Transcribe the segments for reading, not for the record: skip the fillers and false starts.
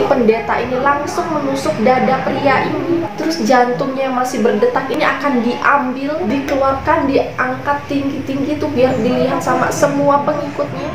si pendeta ini langsung menusuk dada pria ini. Terus jantungnya yang masih berdetak ini akan diambil, dikeluarkan, diangkat tinggi-tinggi tuh biar dilihat sama semua pengikutnya.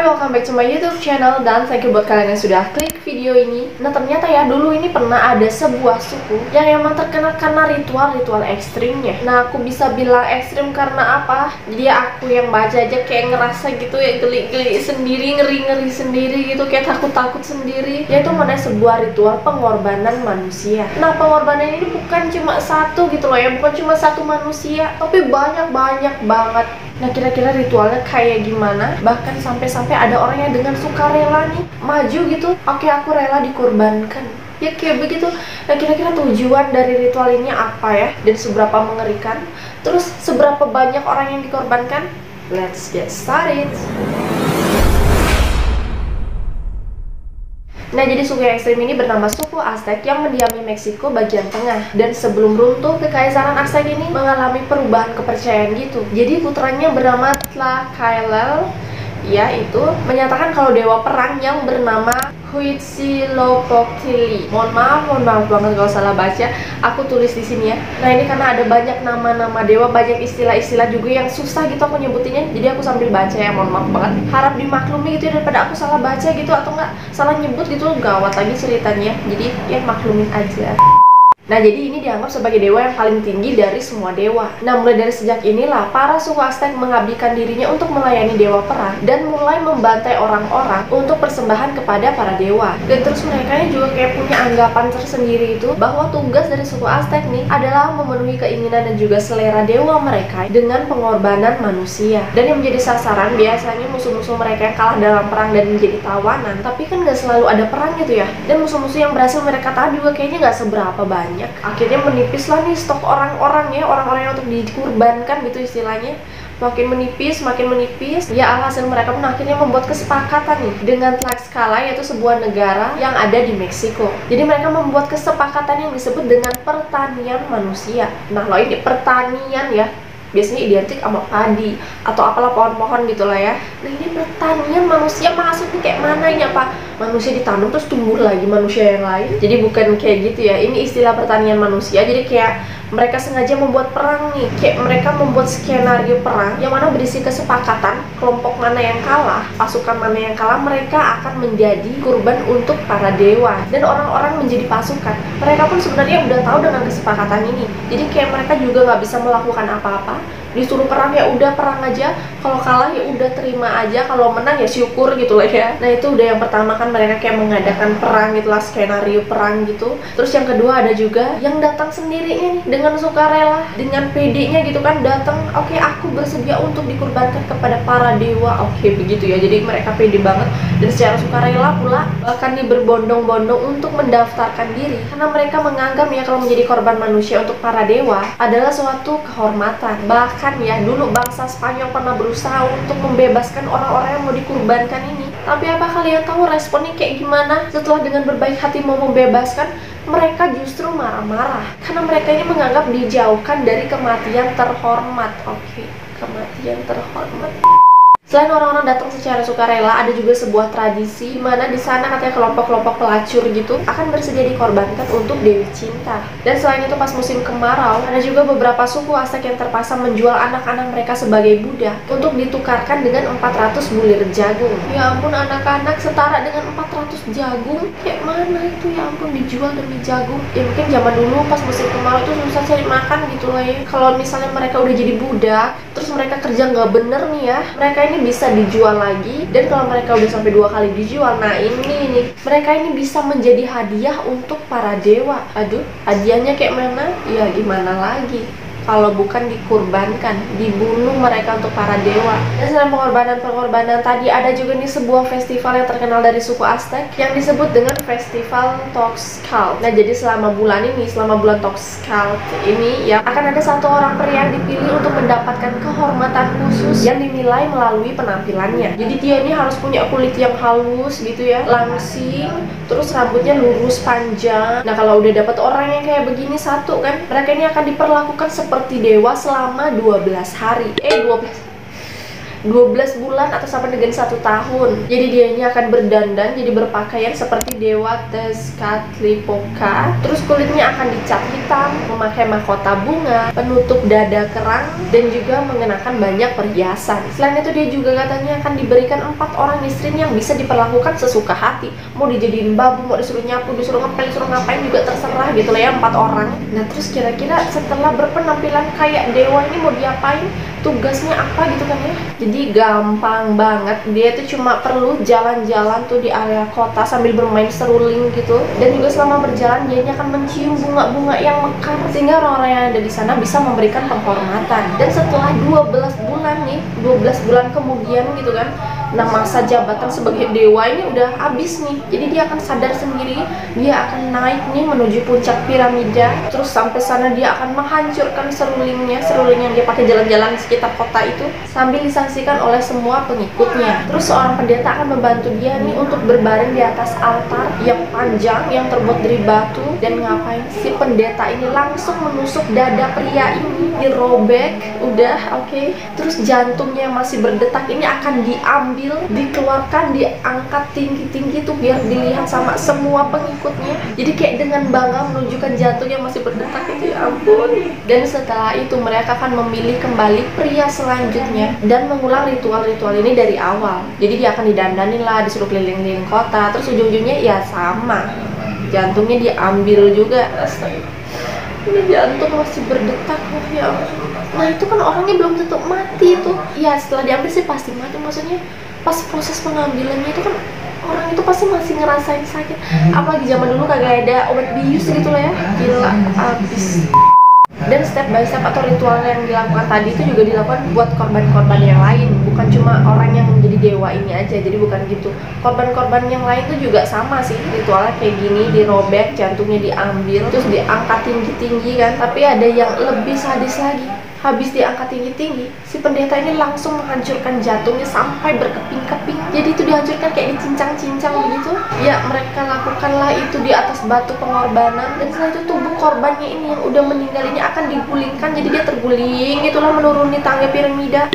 Welcome back to my YouTube channel, dan thank you buat kalian yang sudah klik video ini. Nah ternyata ya, dulu ini pernah ada sebuah suku yang emang terkenal karena ritual-ritual ekstrimnya. Nah aku bisa bilang ekstrim karena apa? Jadi aku yang baca aja kayak ngerasa gitu ya, geli-geli sendiri, ngeri-ngeri sendiri gitu, kayak takut-takut sendiri. Yaitu mengenai sebuah ritual pengorbanan manusia. Nah pengorbanan ini bukan cuma satu gitu loh ya, bukan cuma satu manusia, tapi banyak-banyak banget. Nah kira-kira ritualnya kayak gimana? Bahkan sampai-sampai ada orang yang dengan sukarela nih maju gitu, oke aku rela dikorbankan. Ya kayak begitu. Nah kira-kira tujuan dari ritual ini apa ya? Dan seberapa mengerikan? Terus seberapa banyak orang yang dikorbankan? Let's get started. Nah, jadi suku yang ekstrim ini bernama suku Aztec yang mendiami Meksiko bagian tengah. Dan sebelum runtuh, kekaisaran Aztec ini mengalami perubahan kepercayaan gitu. Jadi putranya bernama Tlacaelel, yaitu menyatakan kalau dewa perang yang bernama Huitzilopochtli. Mohon maaf banget kalau salah baca. Aku tulis di sini ya. Nah ini karena ada banyak nama-nama dewa, banyak istilah-istilah juga yang susah gitu aku nyebutinnya. Jadi aku sambil baca ya, mohon maaf banget. Harap dimaklumi gitu ya, daripada aku salah baca gitu atau enggak salah nyebut gitu, gawat lagi ceritanya. Jadi ya maklumin aja. Nah jadi ini dianggap sebagai dewa yang paling tinggi dari semua dewa. Nah mulai dari sejak inilah para suku Aztec mengabdikan dirinya untuk melayani dewa perang dan mulai membantai orang-orang untuk persembahan kepada para dewa. Dan terus mereka juga kayak punya anggapan tersendiri itu bahwa tugas dari suku Aztec nih adalah memenuhi keinginan dan juga selera dewa mereka dengan pengorbanan manusia. Dan yang menjadi sasaran biasanya musuh-musuh mereka yang kalah dalam perang dan menjadi tawanan. Tapi kan gak selalu ada perang gitu ya. Dan musuh-musuh yang berhasil mereka tahan juga kayaknya gak seberapa banyak. Akhirnya menipis lah nih stok orang-orang ya, orang-orang yang untuk dikurbankan gitu istilahnya. Makin menipis ya, alhasil mereka pun akhirnya membuat kesepakatan nih dengan Tlaxcala, yaitu sebuah negara yang ada di Meksiko. Jadi mereka membuat kesepakatan yang disebut dengan pertanian manusia. Nah lo ini pertanian ya, biasanya identik sama padi atau apalah pohon-pohon gitulah ya. Nah ini pertanian manusia, maksudnya kayak mana ini, apa manusia ditanam terus tumbuh lagi manusia yang lain? Jadi bukan kayak gitu ya, ini istilah pertanian manusia. Jadi kayak mereka sengaja membuat perang nih, kayak mereka membuat skenario perang yang mana berisi kesepakatan kelompok mana yang kalah, pasukan mana yang kalah, mereka akan menjadi kurban untuk para dewa dan orang-orang menjadi pasukan. Mereka pun sebenarnya udah tahu dengan kesepakatan ini. Jadi kayak mereka juga nggak bisa melakukan apa-apa. Disuruh perang ya udah perang aja, kalau kalah ya udah terima aja, kalau menang ya syukur gitu lah ya. Nah itu udah yang pertama kan, mereka kayak mengadakan perang gitulah, skenario perang gitu. Terus yang kedua ada juga yang datang sendirinya nih dengan sukarela, dengan PD-nya gitu kan, datang, oke aku bersedia untuk dikorbankan kepada para dewa, oke begitu ya. Jadi mereka PD banget dan secara sukarela pula, bahkan nih berbondong-bondong untuk mendaftarkan diri karena mereka menganggap ya kalau menjadi korban manusia untuk para dewa adalah suatu kehormatan. Bahkan ya dulu bangsa Spanyol pernah berusaha untuk membebaskan orang-orang yang mau dikurbankan ini. Tapi apa kalian tahu responnya kayak gimana? Setelah dengan berbaik hati mau membebaskan, mereka justru marah-marah karena mereka ini menganggap dijauhkan dari kematian terhormat. Oke, kematian terhormat. Selain orang-orang datang secara sukarela, ada juga sebuah tradisi di mana di sana katanya kelompok-kelompok pelacur gitu akan bersedia dikorbankan untuk Dewi Cinta. Dan selain itu pas musim kemarau, ada juga beberapa suku Aztec yang terpaksa menjual anak-anak mereka sebagai budak untuk ditukarkan dengan 400 bulir jagung. Ya ampun, anak-anak setara dengan 400 jagung? Kayak mana itu, ya ampun, dijual demi jagung? Ya mungkin zaman dulu pas musim kemarau itu susah cari makan gitu lah ya. Kalau misalnya mereka udah jadi budak, terus mereka kerja nggak bener nih ya, mereka ini bisa dijual lagi. Dan kalau mereka udah sampai 2 kali dijual, nah ini nih, mereka ini bisa menjadi hadiah untuk para dewa. Aduh, hadiahnya kayak mana? Ya gimana lagi kalau bukan dikurbankan, dibunuh mereka untuk para dewa. Dan selain pengorbanan tadi, ada juga nih sebuah festival yang terkenal dari suku Aztec yang disebut dengan Festival Toxcal. Nah jadi selama bulan Toxcal ini ya akan ada satu orang pria yang dipilih untuk mendapatkan kehormatan khusus yang dinilai melalui penampilannya. Jadi dia ini harus punya kulit yang halus gitu ya, langsing, terus rambutnya lurus panjang. Nah kalau udah dapat orang yang kayak begini satu kan, mereka ini akan diperlakukan seperti seperti dewa selama 12 hari 12 bulan atau sampai dengan 1 tahun. Jadi dia ini akan berdandan, jadi berpakaian seperti dewa Tezcatlipoca. Terus kulitnya akan dicat hitam, memakai mahkota bunga, penutup dada kerang, dan juga mengenakan banyak perhiasan. Selain itu dia juga katanya akan diberikan 4 orang istri yang bisa diperlakukan sesuka hati. Mau dijadiin babu, mau disuruh nyapu, disuruh ngepel, disuruh ngapain juga terserah gitu lah ya, 4 orang. Nah terus kira-kira setelah berpenampilan kayak dewa ini mau diapain? Tugasnya apa gitu kan ya? Jadi gampang banget, dia tuh cuma perlu jalan-jalan tuh di area kota sambil bermain seruling gitu. Dan juga selama berjalan dia akan mencium bunga-bunga yang mekar sehingga orang-orang yang ada di sana bisa memberikan penghormatan. Dan setelah 12 bulan nih, 12 bulan kemudian gitu kan, nah masa jabatan sebagai dewa ini udah habis nih. Jadi dia akan sadar sendiri, dia akan naik nih menuju puncak piramida. Terus sampai sana dia akan menghancurkan seruling yang dia pakai jalan-jalan sekitar kota itu sambil disaksikan oleh semua pengikutnya. Terus seorang pendeta akan membantu dia nih untuk berbaring di atas altar yang panjang yang terbuat dari batu. Dan ngapain si pendeta ini langsung menusuk dada pria ini, dirobek, udah oke. Terus jantungnya yang masih berdetak ini akan diambil, dikeluarkan, diangkat tinggi-tinggi tuh biar dilihat sama semua pengikutnya. Jadi kayak dengan bangga menunjukkan jantung yang masih berdetak itu, ya ampun. Dan setelah itu mereka akan memilih kembali pria selanjutnya dan mengulang ritual-ritual ini dari awal. Jadi dia akan didandanin lah, disuruh keliling-keliling kota. Terus ujung-ujungnya ya sama, jantungnya diambil juga. Astaga, ini jantung masih berdetak loh ya. Nah itu kan orangnya belum tentu mati tuh. Ya setelah diambil sih pasti mati, maksudnya pas proses pengambilannya itu kan orang itu pasti masih ngerasain sakit. Apalagi zaman dulu kagak ada obat bius gitu lah ya, gila abis. Dan step by step atau ritual yang dilakukan tadi itu juga dilakukan buat korban-korban yang lain, bukan cuma orang yang menjadi dewa ini aja. Jadi bukan gitu, korban-korban yang lain tuh juga sama sih ritualnya kayak gini, dirobek, jantungnya diambil, terus diangkat tinggi-tinggi kan. Tapi ada yang lebih sadis lagi. Habis diangkat tinggi-tinggi, si pendeta ini langsung menghancurkan jantungnya sampai berkeping-keping. Jadi itu dihancurkan kayak dicincang-cincang begitu. Ya mereka lakukanlah itu di atas batu pengorbanan. Dan setelah itu tubuh korbannya ini yang udah meninggal ini akan digulingkan. Jadi dia terguling gitulah menuruni tangga piramida.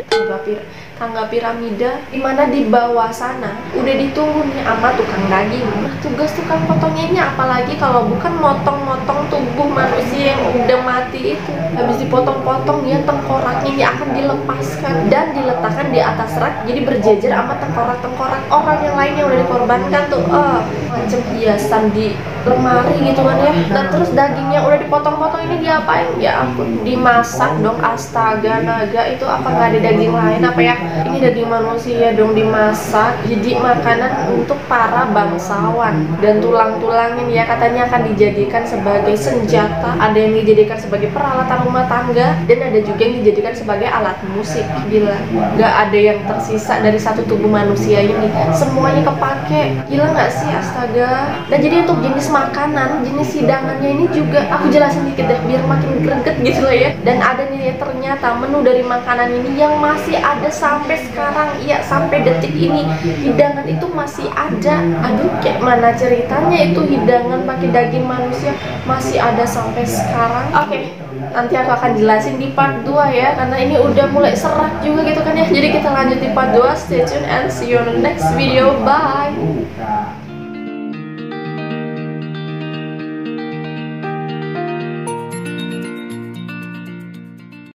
Tangga piramida, dimana di bawah sana udah ditunggu nih sama tukang daging. Nah tugas tukang potongnya ini apalagi kalau bukan motong-motong tubuh manusia yang udah mati itu. Habis dipotong-potong ya tengkoraknya ini akan dilepaskan dan diletakkan di atas rak, jadi berjejer sama tengkorak-tengkorak orang yang lain yang udah dikorbankan tuh. Macam hiasan di lemari gitu kan ya. Dan terus dagingnya udah dipotong-potong ini diapain? Ya ampun, dimasak dong. Astaga naga, itu apa nggak ada daging lain apa ya? Ini daging manusia dong dimasak jadi makanan untuk para bangsawan. Dan tulang-tulangnya ya katanya akan dijadikan sebagai senjata, ada yang dijadikan sebagai peralatan rumah tangga, dan ada juga yang dijadikan sebagai alat musik. Gila, nggak ada yang tersisa dari satu tubuh manusia ini, semuanya kepake. Gila nggak sih? Astaga. Dan jadi untuk jenis makanan, jenis hidangannya ini juga aku jelasin dikit deh biar makin greget gitu lah ya. Dan ada nih ternyata menu dari makanan ini yang masih ada sampai sekarang, iya sampai detik ini hidangan itu masih ada. Aduh kayak mana ceritanya itu hidangan pakai daging manusia masih ada sampai sekarang. Oke, nanti aku akan jelasin di part 2 ya, karena ini udah mulai serak juga gitu kan ya. Jadi kita lanjut di part 2, stay tune and see you on the next video, bye.